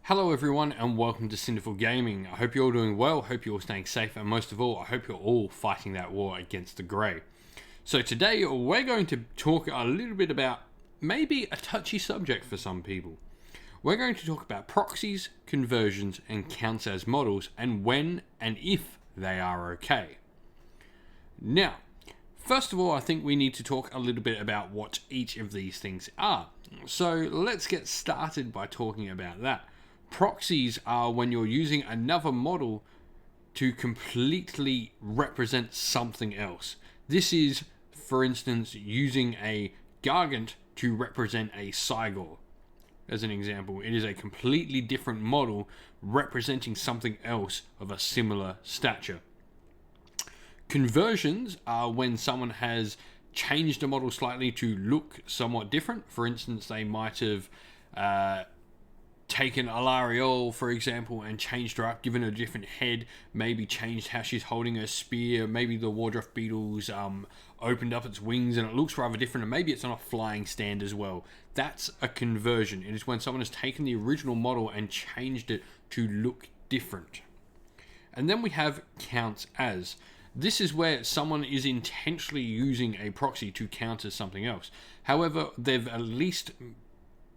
Hello everyone and welcome to Sinful Gaming. I hope you're all doing well, hope you're all staying safe, and most of all, I hope you're all fighting that war against the grey. So today we're going to talk a little bit about maybe a touchy subject for some people. We're going to talk about proxies, conversions, and counts as models, and when and if they are okay. Now, first of all, I think we need to talk a little bit about what each of these things are. So let's get started by talking about that. Proxies are when you're using another model to completely represent something else. This is, for instance, using a Gargant to represent a Sigmar. As an example, it is a completely different model representing something else of a similar stature. Conversions are when someone has changed a model slightly to look somewhat different. For instance, they might have taken Alariol, for example, and changed her up, given her a different head, maybe changed how she's holding her spear, maybe the Wardruff Beetle's opened up its wings and it looks rather different, and maybe it's on a flying stand as well. That's a conversion. It is when someone has taken the original model and changed it to look different. And then we have counts as. This is where someone is intentionally using a proxy to counter something else. However, they've at least,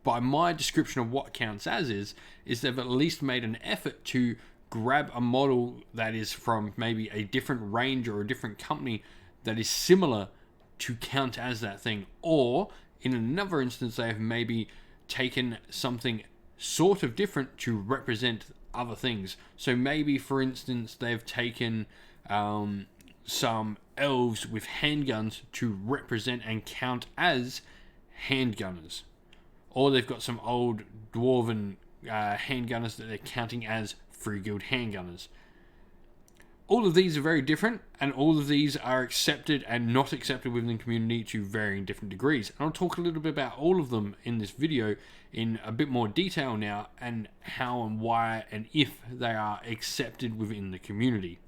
by my description of what counts as is they've at least made an effort to grab a model that is from maybe a different range or a different company that is similar to count as that thing. Or, in another instance, they have maybe taken something sort of different to represent other things. So maybe, for instance, they've taken some elves with handguns to represent and count as handgunners. Or they've got some old dwarven handgunners that they're counting as Free Guild handgunners. All of these are very different, and all of these are accepted and not accepted within the community to varying different degrees. And I'll talk a little bit about all of them in this video in a bit more detail now, and how and why and if they are accepted within the community.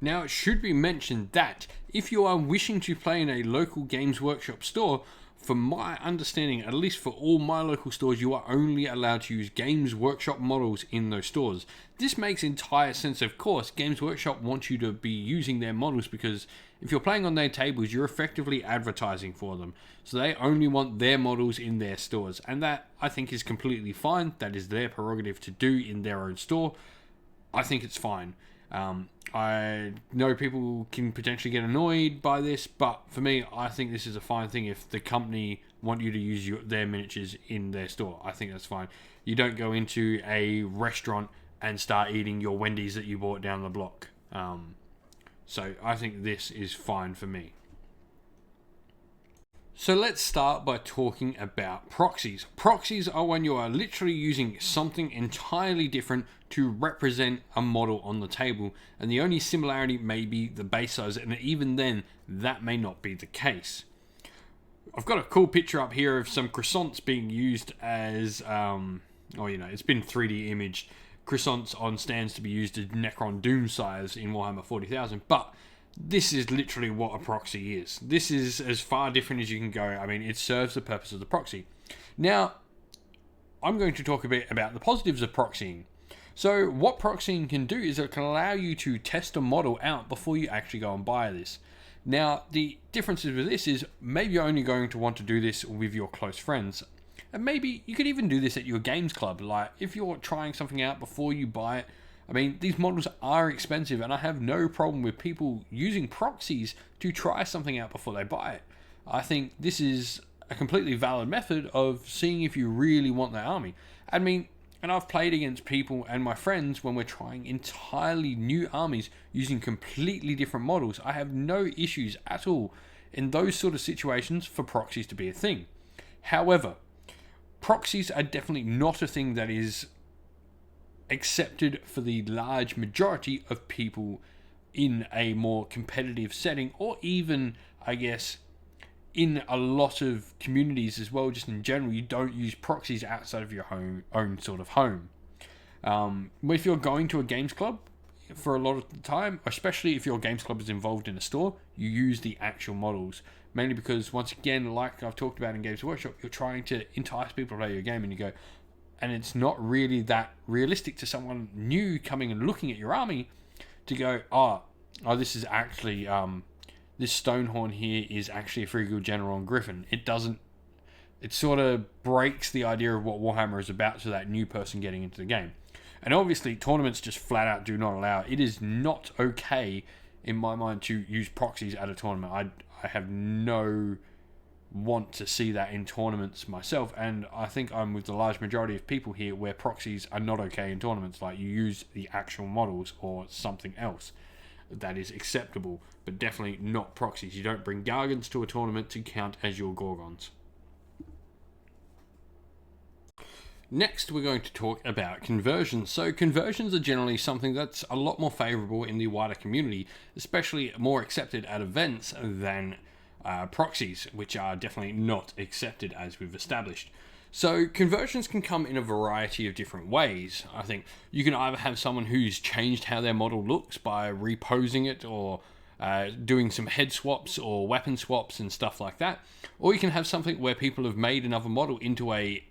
Now, it should be mentioned that if you are wishing to play in a local Games Workshop store, from my understanding, at least for all my local stores, you are only allowed to use Games Workshop models in those stores. This makes entire sense, of course. Games Workshop wants you to be using their models because if you're playing on their tables, you're effectively advertising for them. So they only want their models in their stores. And that, I think, is completely fine. That is their prerogative to do in their own store. I think it's fine. I know people can potentially get annoyed by this, but for me, I think this is a fine thing. If the company want you to use their miniatures in their store, I think that's fine. You don't go into a restaurant and start eating your Wendy's that you bought down the block. So I think this is fine for me. So let's start by talking about proxies. Proxies are when you are literally using something entirely different to represent a model on the table, and the only similarity may be the base size, and even then, that may not be the case. I've got a cool picture up here of some croissants being used as, it's been 3D imaged, croissants on stands to be used as Necron Doom size in Warhammer 40,000, but this is literally what a proxy is. This is as far different as you can go. I mean, it serves the purpose of the proxy. Now, I'm going to talk a bit about the positives of proxying. So, what proxying can do is it can allow you to test a model out before you actually go and buy this. Now, the differences with this is maybe you're only going to want to do this with your close friends. And maybe you could even do this at your games club. Like, if you're trying something out before you buy it, I mean, these models are expensive, and I have no problem with people using proxies to try something out before they buy it. I think this is a completely valid method of seeing if you really want that army. I mean, and I've played against people and my friends when we're trying entirely new armies using completely different models. I have no issues at all in those sort of situations for proxies to be a thing. However, proxies are definitely not a thing that is accepted for the large majority of people in a more competitive setting, or even, I guess, in a lot of communities as well. Just in general, you don't use proxies outside of your own sort of home. If you're going to a games club, for a lot of the time, especially if your games club is involved in a store, you use the actual models. Mainly because, once again, like I've talked about in Games Workshop, you're trying to entice people to play your game, and you go, and it's not really that realistic to someone new coming and looking at your army to go, oh, this is actually this Stonehorn here is actually a free guild general on Griffin. It doesn't. It sort of breaks the idea of what Warhammer is about to that new person getting into the game. And obviously, tournaments just flat out do not allow. It is not okay, in my mind, to use proxies at a tournament. I have no want to see that in tournaments myself, and I think I'm with the large majority of people here where proxies are not okay in tournaments. Like, you use the actual models or something else that is acceptable, but definitely not proxies. You don't bring Gargants to a tournament to count as your Gorgons. Next, we're going to talk about conversions. So conversions are generally something that's a lot more favorable in the wider community, especially more accepted at events than proxies, which are definitely not accepted, as we've established. So conversions can come in a variety of different ways. I think you can either have someone who's changed how their model looks by reposing it, or doing some head swaps or weapon swaps and stuff like that. Or you can have something where people have made another model into a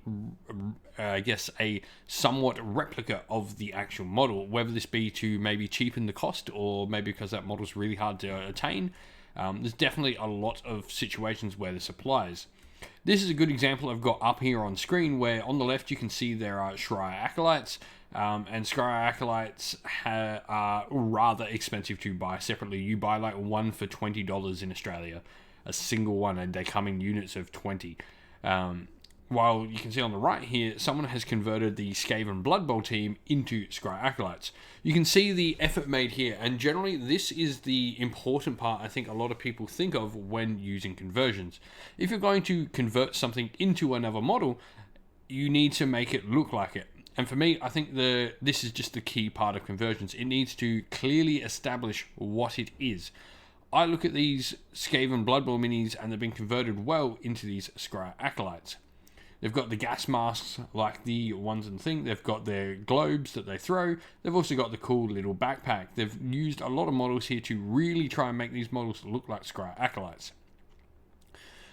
somewhat replica of the actual model, whether this be to maybe cheapen the cost or maybe because that model's really hard to attain. There's definitely a lot of situations where this applies. This is a good example I've got up here on screen, where on the left you can see there are Schreier Acolytes, and Schreier Acolytes are rather expensive to buy separately. You buy like one for $20 in Australia, a single one, and they come in units of 20. While you can see on the right here, someone has converted the Skaven Blood Bowl team into Scry Acolytes. You can see the effort made here, and generally this is the important part I think a lot of people think of when using conversions. If you're going to convert something into another model, you need to make it look like it. And for me, I think this is just the key part of conversions. It needs to clearly establish what it is. I look at these Skaven Blood Bowl minis, and they've been converted well into these Scry Acolytes. They've got the gas masks like the ones in the thing. They've got their globes that they throw. They've also got the cool little backpack. They've used a lot of models here to really try and make these models look like Scry Acolytes.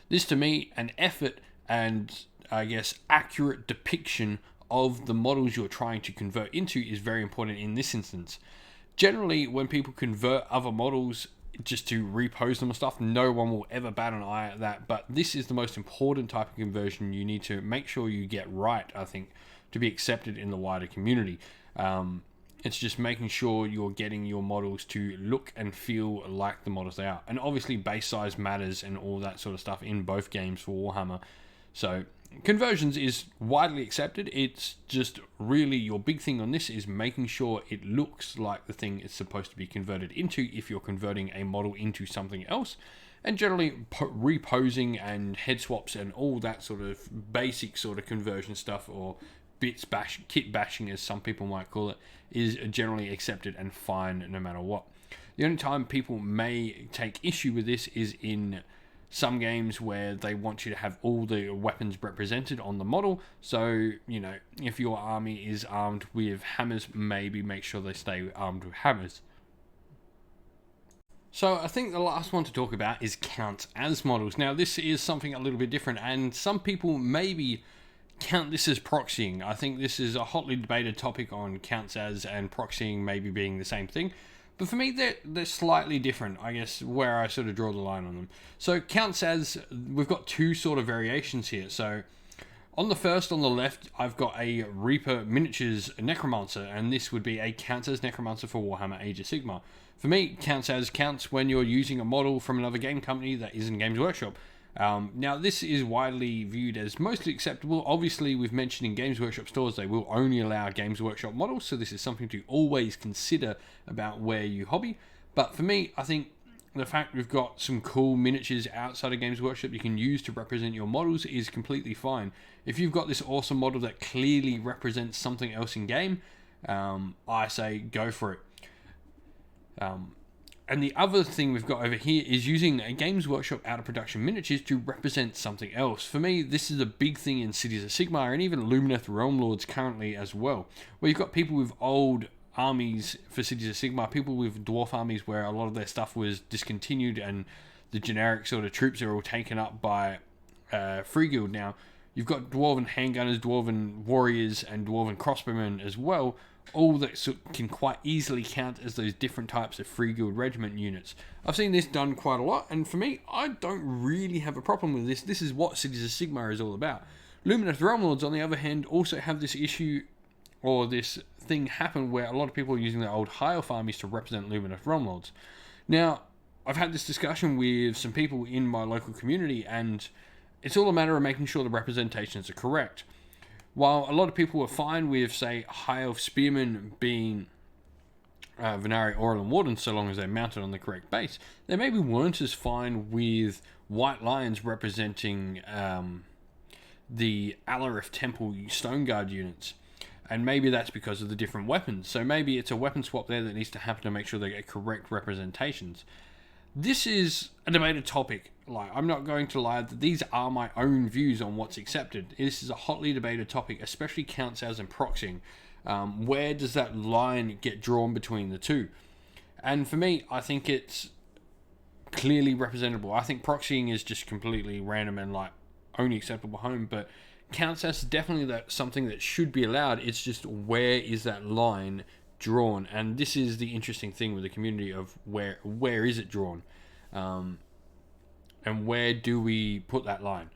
This, to me, an effort and, I guess, accurate depiction of the models you're trying to convert into is very important in this instance. Generally, when people convert other models just to repose them and stuff, no one will ever bat an eye at that, but this is the most important type of conversion you need to make sure you get right, I think, to be accepted in the wider community. It's just making sure you're getting your models to look and feel like the models they are, and obviously base size matters and all that sort of stuff in both games for Warhammer. So conversions is widely accepted. It's just really your big thing on this is making sure it looks like the thing it's supposed to be converted into if you're converting a model into something else. And generally reposing and head swaps and all that sort of basic sort of conversion stuff, or kit bashing as some people might call it, is generally accepted and fine no matter what. The only time people may take issue with this is in some games where they want you to have all the weapons represented on the model. So, you know, if your army is armed with hammers, maybe make sure they stay armed with hammers. So I think the last one to talk about is count as models. Now, this is something a little bit different, and some people maybe count this as proxying. I think this is a hotly debated topic on counts as and proxying maybe being the same thing. But for me, they're slightly different, I guess, where I sort of draw the line on them. So counts as, we've got two sort of variations here. So on the first, on the left, I've got a Reaper Miniatures Necromancer, and this would be a counts as Necromancer for Warhammer Age of Sigmar. For me, counts as counts when you're using a model from another game company that isn't Games Workshop. Now, this is widely viewed as mostly acceptable. Obviously, we've mentioned in Games Workshop stores, they will only allow Games Workshop models, so this is something to always consider about where you hobby. But for me, I think the fact we've got some cool miniatures outside of Games Workshop you can use to represent your models is completely fine. If you've got this awesome model that clearly represents something else in game, I say go for it. And the other thing we've got over here is using a Games Workshop out-of-production miniatures to represent something else. For me, this is a big thing in Cities of Sigmar and even Lumineth Realm Lords currently as well, where you've got people with old armies for Cities of Sigmar, people with dwarf armies where a lot of their stuff was discontinued and the generic sort of troops are all taken up by Free Guild now. You've got dwarven handgunners, dwarven warriors, and dwarven crossbowmen as well, all that can quite easily count as those different types of free guild regiment units. I've seen this done quite a lot, and for me, I don't really have a problem with this. This is what Cities of Sigmar is all about. Lumineth Realmlords, on the other hand, also have this issue, or this thing happen where a lot of people are using their old High Elf armies to represent Lumineth Realmlords. Now, I've had this discussion with some people in my local community, and it's all a matter of making sure the representations are correct. While a lot of people are fine with, say, High Elf Spearmen being Venari, Oral, and Warden, so long as they're mounted on the correct base, they maybe weren't as fine with White Lions representing the Alarith Temple Stone Guard units. And maybe that's because of the different weapons. So maybe it's a weapon swap there that needs to happen to make sure they get correct representations. This is a debated topic. Like, I'm not going to lie that these are my own views on what's accepted. This is a hotly debated topic, especially count sales and proxying. Where does that line get drawn between the two? And for me, I think it's clearly representable. I think proxying is just completely random and like only acceptable home, but count sales is definitely something that should be allowed. It's just, where is that line drawn? And this is the interesting thing with the community of where is it drawn, and where do we put that line?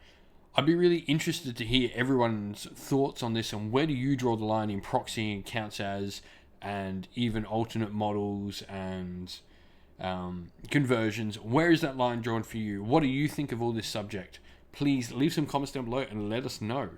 I'd be really interested to hear everyone's thoughts on this, and where do you draw the line in proxying and counts as, and even alternate models and conversions? Where is that line drawn for you? What do you think of all this subject? Please leave some comments down below and let us know.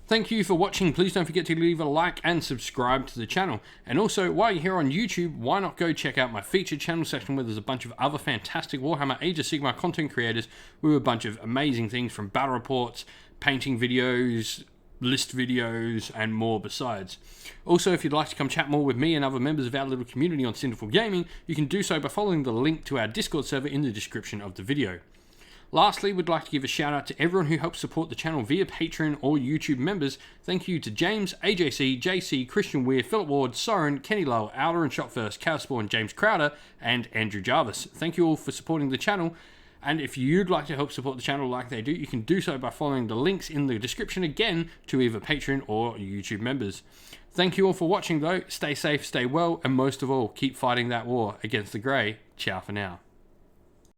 Thank you for watching. Please don't forget to leave a like and subscribe to the channel. And also, while you're here on YouTube, why not go check out my featured channel section where there's a bunch of other fantastic Warhammer Age of Sigmar content creators with a bunch of amazing things, from battle reports, painting videos, list videos, and more besides. Also, if you'd like to come chat more with me and other members of our little community on Cinderful Gaming, you can do so by following the link to our Discord server in the description of the video. Lastly, we'd like to give a shout out to everyone who helps support the channel via Patreon or YouTube members. Thank you to James, AJC, JC, Christian Weir, Philip Ward, Soren, Kenny Lowell, Alder and Shot First, Cowspawn, James Crowder, and Andrew Jarvis. Thank you all for supporting the channel. And if you'd like to help support the channel like they do, you can do so by following the links in the description again to either Patreon or YouTube members. Thank you all for watching though. Stay safe, stay well, and most of all, keep fighting that war against the Grey. Ciao for now.